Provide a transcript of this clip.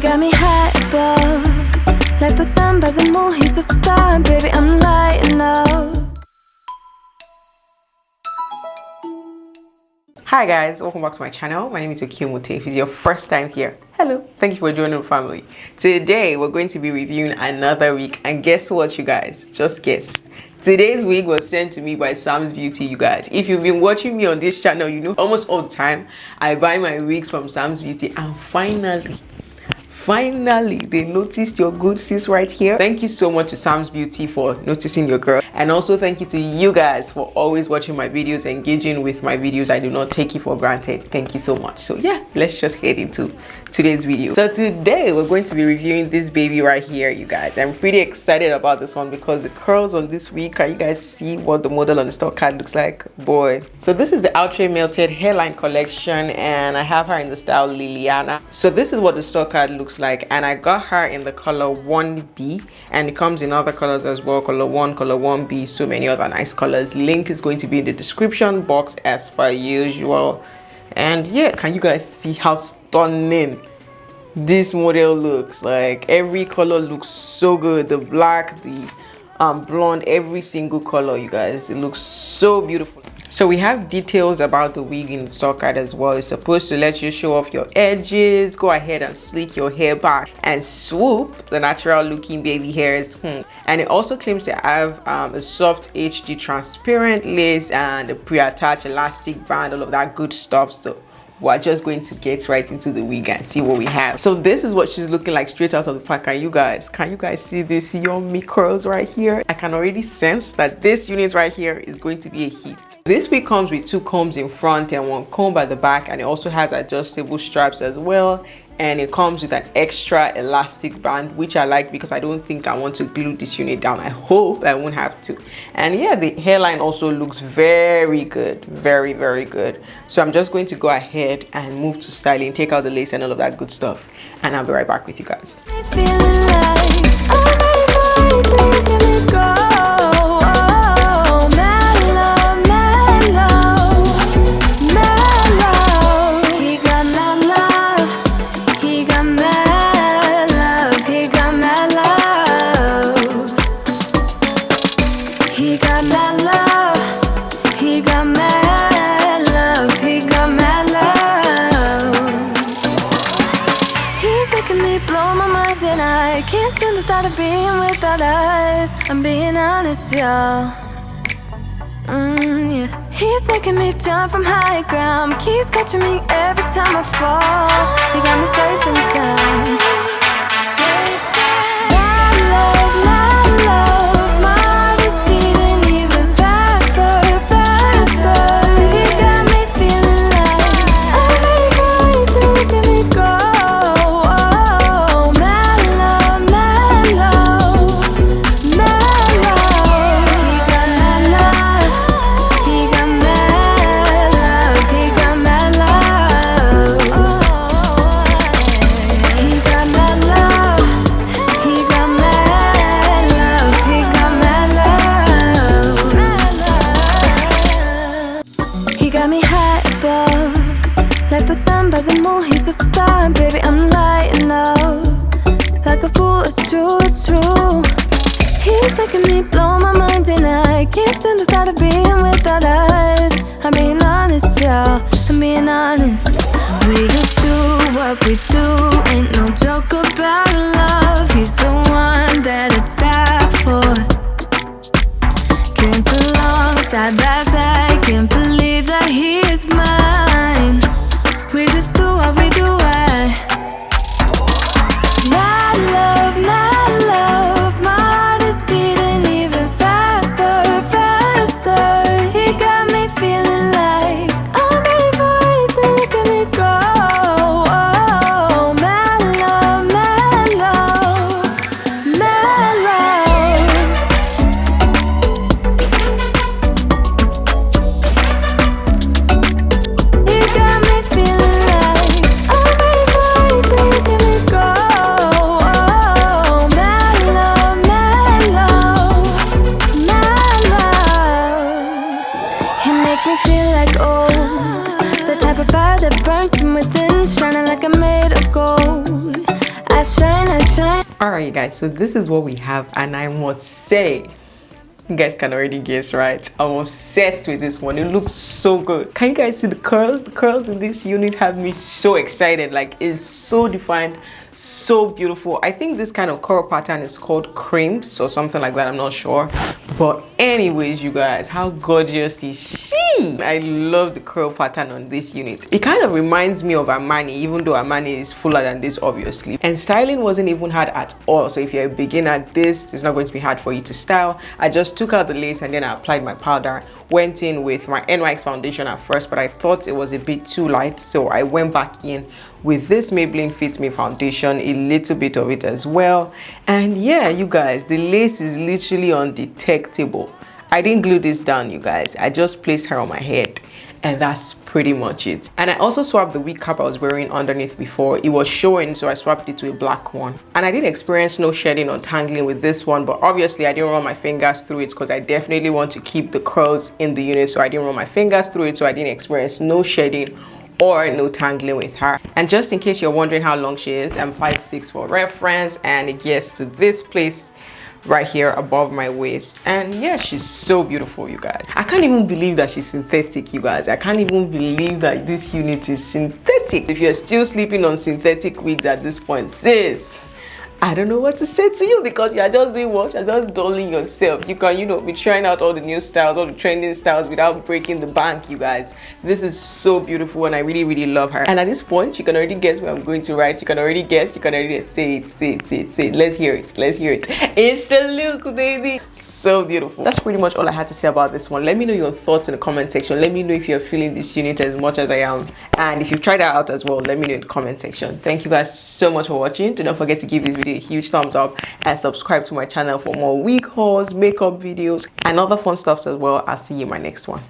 got me high above, like the sun by the moon, he's a star. Baby, I'm lighting up. Hi guys, welcome back to my channel. My name is Okemute. If it's your first time here, hello, thank you for joining the family. Today we're going to be reviewing another wig, and guess what, you guys? Just guess. Today's wig was sent to me by SAMSBEAUTY, you guys. If you've been watching me on this channel, you know almost all the time I buy my wigs from SAMSBEAUTY, and finally they noticed your good sis right here. Thank you so much to SAMSBEAUTY for noticing your girl, and also thank you to you guys for always watching my videos, engaging with my videos. I do not take it for granted. Thank you so much. So yeah, let's just head into today's video. So today we're going to be reviewing this baby right here, you guys. I'm pretty excited about this one because the curls on this wig, can you guys see what the model on the stock card looks like? Boy. So this is the Outre melted hairline collection, and I have her in the style Lilyana. So this is what the stock card looks like, and I got her in the color 1B, and it comes in other colors as well, color 1, color 1B, so many other nice colors. Link is going to be in the description box as per usual. And yeah, can you guys see how stunning this model looks? Like every color looks so good. The black, the blonde, every single color, you guys, it looks so beautiful. So we have details about the wig in the stock card as well. It's supposed to let you show off your edges, go ahead and sleek your hair back, and swoop the natural looking baby hairs. And it also claims to have a soft HD transparent lace and a pre-attached elastic band, all of that good stuff. So we're just going to get right into the wig and see what we have. So this is what she's looking like straight out of the pack. Can you guys see this yummy curls right here? I can already sense that this unit right here is going to be a hit. This wig comes with 2 combs in front and 1 comb at the back, and it also has adjustable straps as well. And it comes with an extra elastic band, which I like because I don't think I want to glue this unit down. I hope I won't have to. And yeah, the hairline also looks very good, very good. So I'm just going to go ahead and move to styling, take out the lace and all of that good stuff, and I'll be right back with you guys. Being without us, I'm being honest, y'all. Yeah. He's making me jump from high ground, keeps catching me every time I fall. He got me safe inside. Baby, I'm lighting up like a fool, it's true. He's making me blow my mind, and I can't stand the thought of being without us. I'm being honest, y'all, I'm being honest. We just do what we do, ain't no joke about love. He's the one that I die for. Can't so long, side by side, can't believe that he is mine. We just do what we do. All right, you guys, so this is what we have, and I must say, you guys can already guess, right? I'm obsessed with this one. It looks so good. Can you guys see the curls? The curls in this unit have me so excited. Like, it's so defined, so beautiful. I think this kind of curl pattern is called crimps or something like that. I'm not sure. But anyways, you guys, how gorgeous is she? I love the curl pattern on this unit. It kind of reminds me of Armani, even though Armani is fuller than this, obviously. And styling wasn't even hard at all. So if you're a beginner, this is not going to be hard for you to style. I just took out the lace and then I applied my powder. Went in with my NYX foundation at first, but I thought it was a bit too light, so I went back in with this Maybelline Fit Me foundation, a little bit of it as well. And yeah, you guys, the lace is literally undetectable. I didn't glue this down, you guys. I just placed her on my head, and that's pretty much it. And I also swapped the wig cap I was wearing underneath before. It was showing, so I swapped it to a black one. And I didn't experience no shedding or tangling with this one, but obviously I didn't run my fingers through it because I definitely want to keep the curls in the unit, so I didn't run my fingers through it, so I didn't experience no shedding or no tangling with her. And just in case you're wondering how long she is, I'm 5'6" for reference, and it gets to this place right here above my waist. And yeah, she's so beautiful, you guys. I can't even believe that she's synthetic, you guys. I can't even believe that this unit is synthetic. If you're still sleeping on synthetic wigs at this point, sis, I don't know what to say to you, because you're just doing what? You're just dulling yourself. You can, be trying out all the new styles, all the trending styles without breaking the bank, you guys. This is so beautiful, and I really, really love her. And at this point, you can already guess where I'm going to write. You can already guess. You can already say it. Let's hear it. Let's hear it. It's a look, baby. So beautiful. That's pretty much all I had to say about this one. Let me know your thoughts in the comment section. Let me know if you're feeling this unit as much as I am. And if you've tried it out as well, let me know in the comment section. Thank you guys so much for watching. Do not forget to give this video a huge thumbs up and subscribe to my channel for more wig hauls, makeup videos, and other fun stuff as well. I'll see you in my next one.